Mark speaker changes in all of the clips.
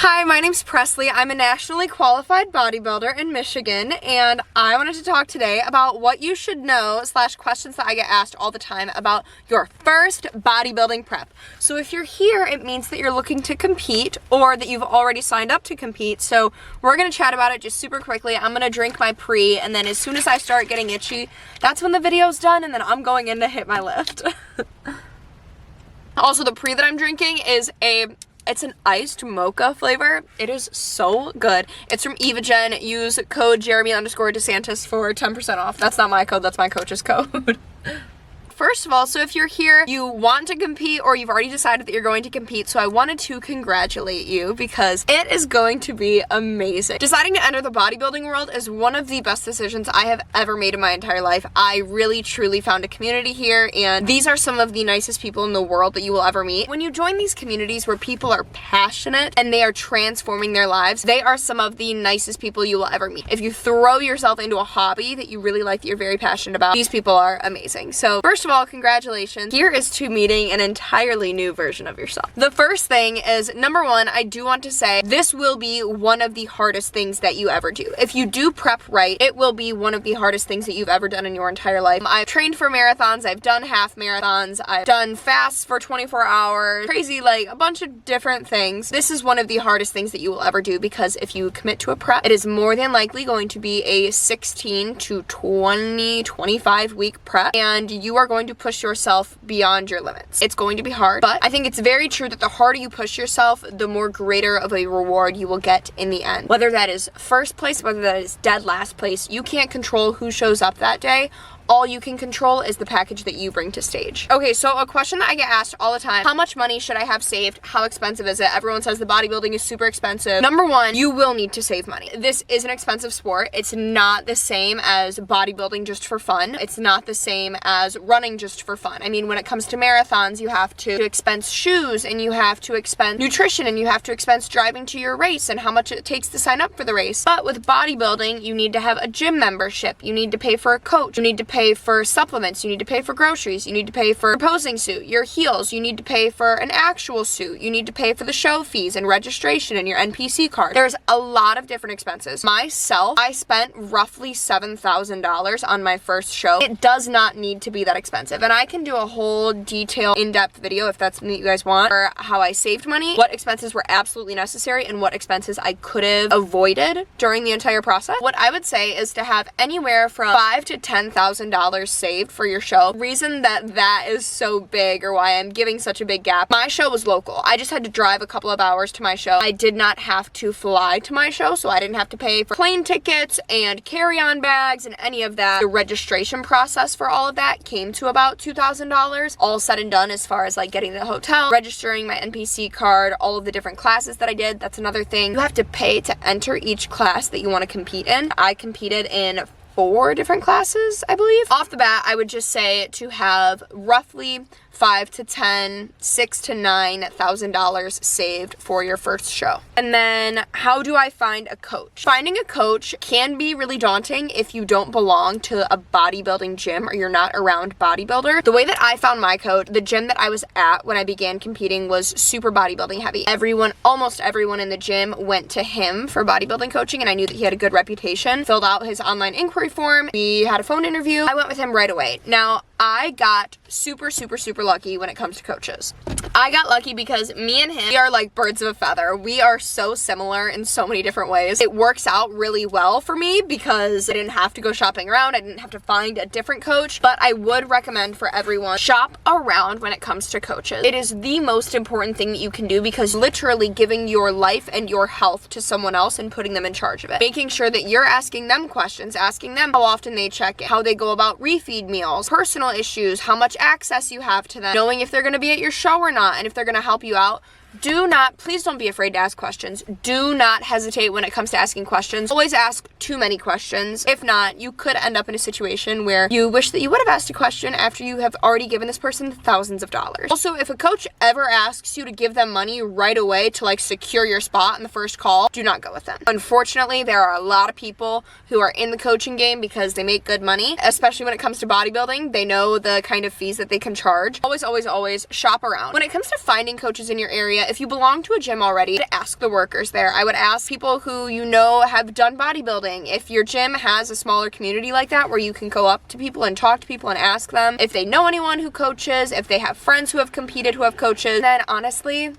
Speaker 1: Hi, my name's Presley. I'm a nationally qualified bodybuilder in Michigan, and I wanted to talk today about what you should know / questions that I get asked all the time about your first bodybuilding prep. So if you're here, it means that you're looking to compete or that you've already signed up to compete. So we're going to chat about it just super quickly. I'm going to drink my pre, and then as soon as I start getting itchy, that's when the video's done, and then I'm going in to hit my lift. Also, the pre that I'm drinking is it's an iced mocha flavor. It is so good. It's from Evagen. Use code Jeremy_DeSantis for 10% off. That's not my code, that's my coach's code. First of all, so if you're here, you want to compete or you've already decided that you're going to compete, so I wanted to congratulate you because it is going to be amazing. Deciding to enter the bodybuilding world is one of the best decisions I have ever made in my entire life. I really, truly found a community here, and these are some of the nicest people in the world that you will ever meet. When you join these communities where people are passionate and they are transforming their lives, they are some of the nicest people you will ever meet. If you throw yourself into a hobby that you really like, that you're very passionate about, these people are amazing. So first of all, congratulations. Here is to meeting an entirely new version of yourself. The first thing is, number one, I do want to say this will be one of the hardest things that you ever do. If you do prep right, it will be one of the hardest things that you've ever done in your entire life. I've trained for marathons, I've done half marathons, I've done fasts for 24 hours, crazy, like a bunch of different things. This is one of the hardest things that you will ever do because if you commit to a prep, it is more than likely going to be a 16 to 20, 25 week prep, and you are going to push yourself beyond your limits. It's going to be hard, but I think it's very true that the harder you push yourself, the more greater of a reward you will get in the end. Whether that is first place, whether that is dead last place, you can't control who shows up that day. All you can control is the package that you bring to stage. Okay, so a question that I get asked all the time, how much money should I have saved? How expensive is it? Everyone says the bodybuilding is super expensive. Number one, you will need to save money. This is an expensive sport. It's not the same as bodybuilding just for fun. It's not the same as running just for fun. I mean, when it comes to marathons, you have to expense shoes, and you have to expense nutrition, and you have to expense driving to your race and how much it takes to sign up for the race. But with bodybuilding, you need to have a gym membership. You need to pay for a coach. You need to pay for supplements, you need to pay for groceries, you need to pay for your posing suit, your heels, you need to pay for an actual suit, you need to pay for the show fees and registration and your NPC card. There's a lot of different expenses. Myself, I spent roughly $7,000 on my first show. It does not need to be that expensive, and I can do a whole detailed, in-depth video if that's something that you guys want, for how I saved money, what expenses were absolutely necessary, and what expenses I could have avoided during the entire process. What I would say is to have anywhere from $5,000 to $10,000 saved for your show. The reason that is so big, or why I'm giving such a big gap, my show was local. I just had to drive a couple of hours to my show. I did not have to fly to my show, so I didn't have to pay for plane tickets and carry-on bags and any of that. The registration process for all of that came to about $2,000, all said and done, as far as like getting the hotel, registering my NPC card, all of the different classes that I did. That's another thing. You have to pay to enter each class that you want to compete in. I competed in 4 different classes, I believe. Off the bat, I would just say to have roughly $5,000 to $10,000, $6,000 to $9,000 saved for your first show. And then, how do I find a coach? Finding a coach can be really daunting if you don't belong to a bodybuilding gym or you're not around bodybuilders. The way that I found my coach, the gym that I was at when I began competing was super bodybuilding heavy. Almost everyone in the gym went to him for bodybuilding coaching, and I knew that he had a good reputation. Filled out his online inquiry form. We had a phone interview. I went with him right away. Now, I got super lucky when it comes to coaches. I got lucky because me and him, we are like birds of a feather. We are so similar in so many different ways. It works out really well for me because I didn't have to go shopping around. I didn't have to find a different coach, but I would recommend for everyone, shop around when it comes to coaches. It is the most important thing that you can do because literally giving your life and your health to someone else and putting them in charge of it. Making sure that you're asking them questions, asking them how often they check in, how they go about refeed meals, personal issues, how much access you have to them, knowing if they're going to be at your show or not, and if they're going to help you out. Please don't be afraid to ask questions. Do not hesitate when it comes to asking questions. Always ask too many questions. If not, you could end up in a situation where you wish that you would have asked a question after you have already given this person thousands of dollars. Also, if a coach ever asks you to give them money right away to like secure your spot in the first call, do not go with them. Unfortunately, there are a lot of people who are in the coaching game because they make good money, especially when it comes to bodybuilding. They know the kind of fees that they can charge. Always shop around. When it comes to finding coaches in your area, area, if you belong to a gym already, ask the workers there. I would ask people who you know have done bodybuilding. If your gym has a smaller community like that where you can go up to people and talk to people and ask them if they know anyone who coaches, if they have friends who have competed who have coaches, then honestly,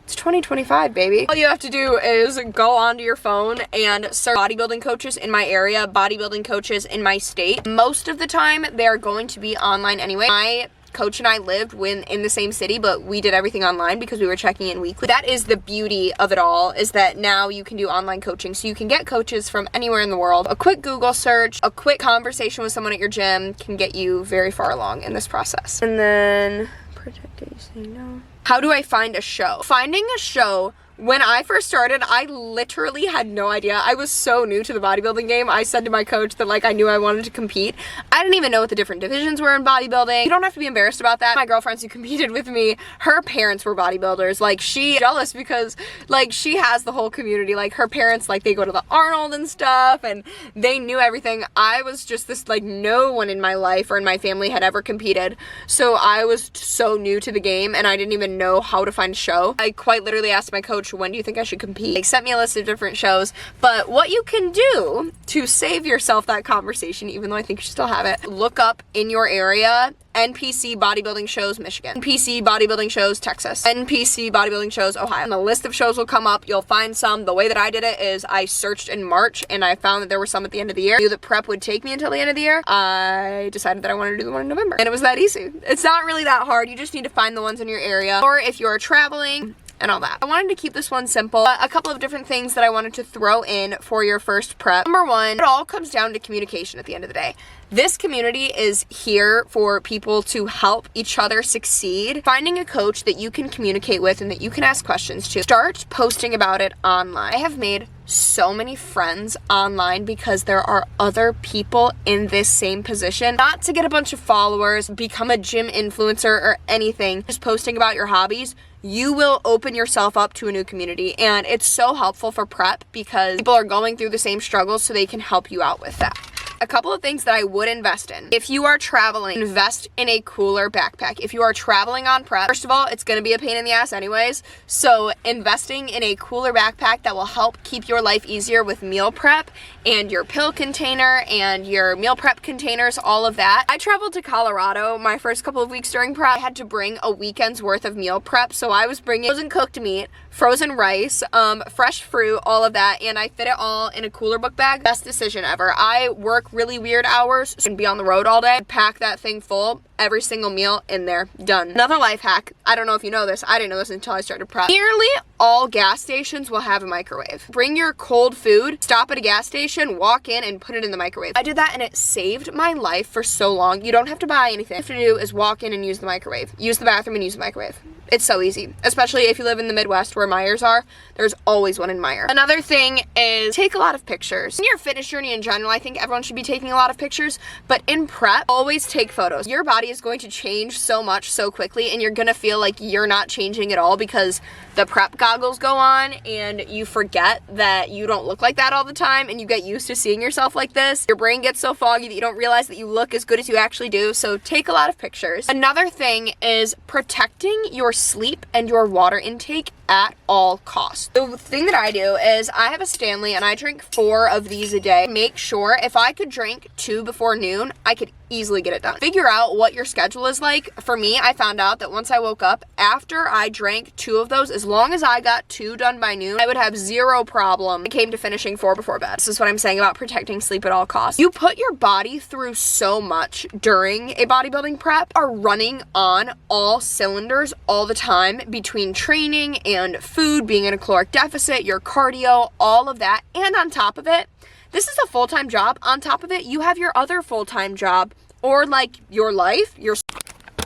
Speaker 1: it's 2025, baby. All you have to do is go onto your phone and search bodybuilding coaches in my area, bodybuilding coaches in my state. Most of the time, they're going to be online anyway. My coach and I lived in the same city, but we did everything online because we were checking in weekly. That is the beauty of it all, is that now you can do online coaching. So you can get coaches from anywhere in the world. A quick Google search, a quick conversation with someone at your gym can get you very far along in this process. And then, protecting, say no. How do I find a show? Finding a show, when I first started, I literally had no idea. I was so new to the bodybuilding game. I said to my coach that like I knew I wanted to compete. I didn't even know what the different divisions were in bodybuilding. You don't have to be embarrassed about that. My girlfriends who competed with me, her parents were bodybuilders. Like she's jealous because like she has the whole community. Like her parents, like they go to the Arnold and stuff and they knew everything. I was just this like no one in my life or in my family had ever competed. So I was so new to the game and I didn't even know how to find a show. I quite literally asked my coach, when do you think I should compete? They sent me a list of different shows, but what you can do to save yourself that conversation, even though I think you should still have it, look up in your area NPC bodybuilding shows Michigan, NPC bodybuilding shows Texas, NPC bodybuilding shows Ohio. And the list of shows will come up. You'll find some. The way that I did it is I searched in March and I found that there were some at the end of the year. I knew that prep would take me until the end of the year. I decided that I wanted to do the one in November. And it was that easy. It's not really that hard. You just need to find the ones in your area. Or if you're traveling, and all that. I wanted to keep this one simple. A couple of different things that I wanted to throw in for your first prep. Number one, it all comes down to communication at the end of the day. This community is here for people to help each other succeed. Finding a coach that you can communicate with and that you can ask questions to. Start posting about it online. I have made so many friends online because there are other people in this same position. Not to get a bunch of followers, become a gym influencer or anything. Just posting about your hobbies. You will open yourself up to a new community, and it's so helpful for prep because people are going through the same struggles so they can help you out with that. A couple of things that I would invest in. If you are traveling, invest in a cooler backpack. If you are traveling on prep, first of all, it's gonna be a pain in the ass anyways. So investing in a cooler backpack that will help keep your life easier with meal prep and your pill container and your meal prep containers, all of that. I traveled to Colorado my first couple of weeks during prep. I had to bring a weekend's worth of meal prep. So I was bringing frozen cooked meat, frozen rice, fresh fruit, all of that. And I fit it all in a cooler book bag. Best decision ever. I work really weird hours and be on the road all day. Pack that thing full, every single meal in there, done. Another life hack, I don't know if you know this, I didn't know this until I started prep. Nearly all gas stations will have a microwave. Bring your cold food, stop at a gas station, walk in and put it in the microwave. I did that and it saved my life for so long. You don't have to buy anything. All you have to do is walk in and use the microwave. Use the bathroom and use the microwave. It's so easy, especially if you live in the Midwest where Meijers are. There's always one in Meijer. Another thing is take a lot of pictures. In your fitness journey in general, I think everyone should be taking a lot of pictures, but in prep, always take photos. Your body is going to change so much so quickly and you're gonna feel like you're not changing at all because the prep goggles go on and you forget that you don't look like that all the time and you get used to seeing yourself like this. Your brain gets so foggy that you don't realize that you look as good as you actually do, so take a lot of pictures. Another thing is protecting your sleep and your water intake at all costs. The thing that I do is I have a Stanley and I drink 4 of these a day. Make sure if I could drink 2 before noon, I could easily get it done. Figure out what your schedule is like. For me, I found out that once I woke up, after I drank 2 of those, as long as I got 2 done by noon, I would have 0 problem when it came to finishing 4 before bed. This is what I'm saying about protecting sleep at all costs. You put your body through so much during a bodybuilding prep, are running on all cylinders all the time between training and food, being in a caloric deficit, your cardio, all of that. And on top of it, this is a full-time job. On top of it, you have your other full-time job or like your life, your...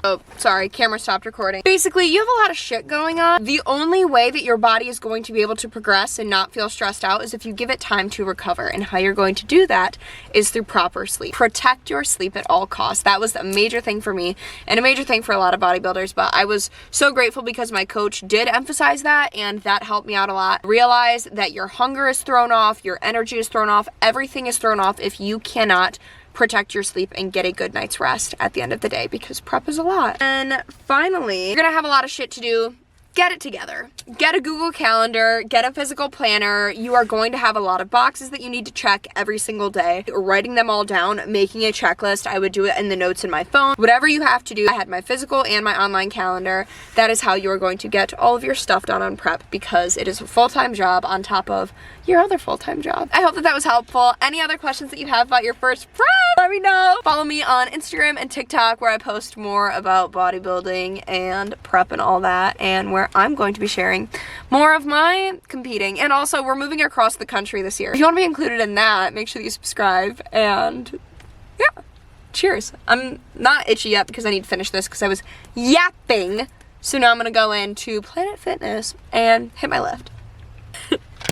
Speaker 1: Oh, sorry, camera stopped recording. Basically, you have a lot of shit going on. The only way that your body is going to be able to progress and not feel stressed out is if you give it time to recover. And how you're going to do that is through proper sleep. Protect your sleep at all costs. That was a major thing for me and a major thing for a lot of bodybuilders, but I was so grateful because my coach did emphasize that and that helped me out a lot. Realize that your hunger is thrown off, your energy is thrown off, everything is thrown off if you cannot protect your sleep and get a good night's rest at the end of the day because prep is a lot. And finally, you're gonna have a lot of shit to do get it together. Get a Google Calendar, get a physical planner. You are going to have a lot of boxes that you need to check every single day. Writing them all down, making a checklist. I would do it in the notes in my phone. Whatever you have to do. I had my physical and my online calendar. That is how you are going to get all of your stuff done on prep, because it is a full-time job on top of your other full-time job. I hope that that was helpful. Any other questions that you have about your first prep, let me know. Follow me on Instagram and TikTok, where I post more about bodybuilding and prep and all that, and where I'm going to be sharing more of my competing. And also, we're moving across the country this year. If you want to be included in that, make sure that you subscribe. And yeah, cheers. I'm not itchy yet because I need to finish this because I was yapping. So now I'm gonna go into Planet Fitness and hit my lift.